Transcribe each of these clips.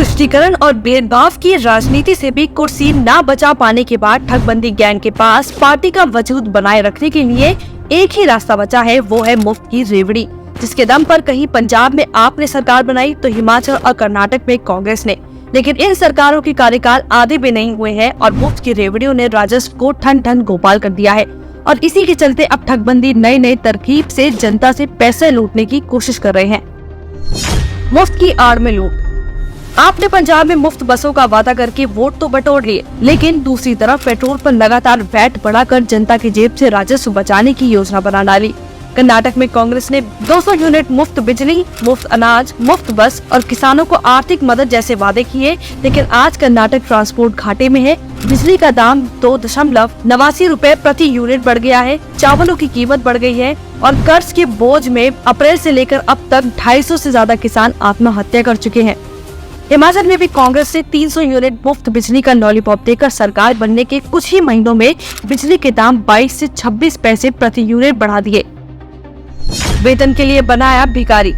तुष्टीकरण और भेदभाव की राजनीति से भी कुर्सी ना बचा पाने के बाद ठगबंदी गैंग के पास पार्टी का वजूद बनाए रखने के लिए एक ही रास्ता बचा है, वो है मुफ्त की रेवड़ी, जिसके दम पर कहीं पंजाब में आपने सरकार बनाई तो हिमाचल और कर्नाटक में कांग्रेस ने। लेकिन इन सरकारों की कार्यकाल आधे भी नहीं हुए हैं और मुफ्त की रेवड़ियों ने राजस्व को ठन ठन गोपाल कर दिया है। और इसी के चलते अब ठगबंदी नई नई तरकीब से जनता से पैसे लूटने की कोशिश कर रहे हैं। मुफ्त की आड़ में लूट। आपने पंजाब में मुफ्त बसों का वादा करके वोट तो बटोर लिए, लेकिन दूसरी तरफ पेट्रोल पर लगातार वैट बढ़ाकर जनता की जेब से राजस्व बचाने की योजना बना डाली। कर्नाटक में कांग्रेस ने 200 यूनिट मुफ्त बिजली, मुफ्त अनाज, मुफ्त बस और किसानों को आर्थिक मदद जैसे वादे किए, लेकिन आज कर्नाटक ट्रांसपोर्ट घाटे में है। बिजली का दाम 2.89 रुपए प्रति यूनिट बढ़ गया है, चावलों की कीमत बढ़ गई है और कर्ज के बोझ में अप्रैल से लेकर अब तक 250 से ज्यादा किसान आत्महत्या कर चुके हैं। हिमाचल में भी कांग्रेस ने 300 यूनिट मुफ्त बिजली का लॉलीपॉप देकर सरकार बनने के कुछ ही महीनों में बिजली के दाम 22 से 26 पैसे प्रति यूनिट बढ़ा दिए। वेतन के लिए बनाया भिखारी।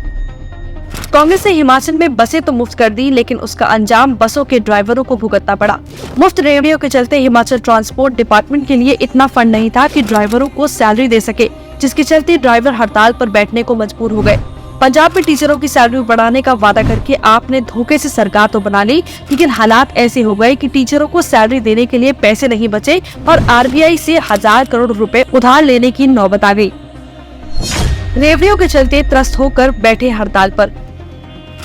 कांग्रेस ने हिमाचल में बसें तो मुफ्त कर दी, लेकिन उसका अंजाम बसों के ड्राइवरों को भुगतना पड़ा। मुफ्त रेवड़ियों के चलते हिमाचल ट्रांसपोर्ट डिपार्टमेंट के लिए इतना फंड नहीं था कि ड्राइवरों को सैलरी दे सके, जिसके चलते ड्राइवर हड़ताल पर बैठने को मजबूर हो गए। पंजाब में टीचरों की सैलरी बढ़ाने का वादा करके आपने धोखे से सरकार तो बना ली, लेकिन हालात ऐसे हो गए कि टीचरों को सैलरी देने के लिए पैसे नहीं बचे और आरबीआई से 1000 करोड़ रुपए उधार लेने की नौबत आ गई। रेवड़ियों के चलते त्रस्त होकर बैठे हड़ताल पर।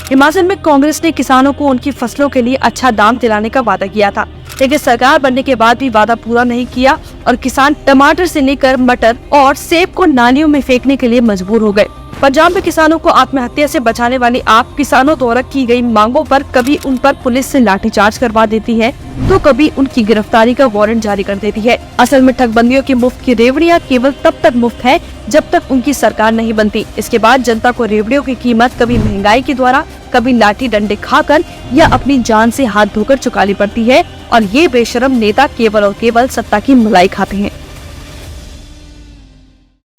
हिमाचल में कांग्रेस ने किसानों को उनकी फसलों के लिए अच्छा दाम दिलाने का वादा किया था, लेकिन सरकार बनने के बाद भी वादा पूरा नहीं किया और किसान टमाटर से लेकर मटर और सेब को नालियों में फेंकने के लिए मजबूर हो गए। पंजाब में किसानों को आत्महत्या से बचाने वाली आप किसानों द्वारा की गई मांगों पर कभी उन पर पुलिस से लाठीचार्ज करवा देती है तो कभी उनकी गिरफ्तारी का वारंट जारी कर देती है। असल में ठगबंदियों की मुफ्त की रेवड़ियां केवल तब तक मुफ्त है जब तक उनकी सरकार नहीं बनती। इसके बाद जनता को रेवड़ियों की कीमत कभी महंगाई के द्वारा, कभी लाठी डंडे खाकर या अपनी जान से हाथ धोकर चुकानी पड़ती है और ये बेशरम नेता केवल और केवल सत्ता की मलाई खाते हैं।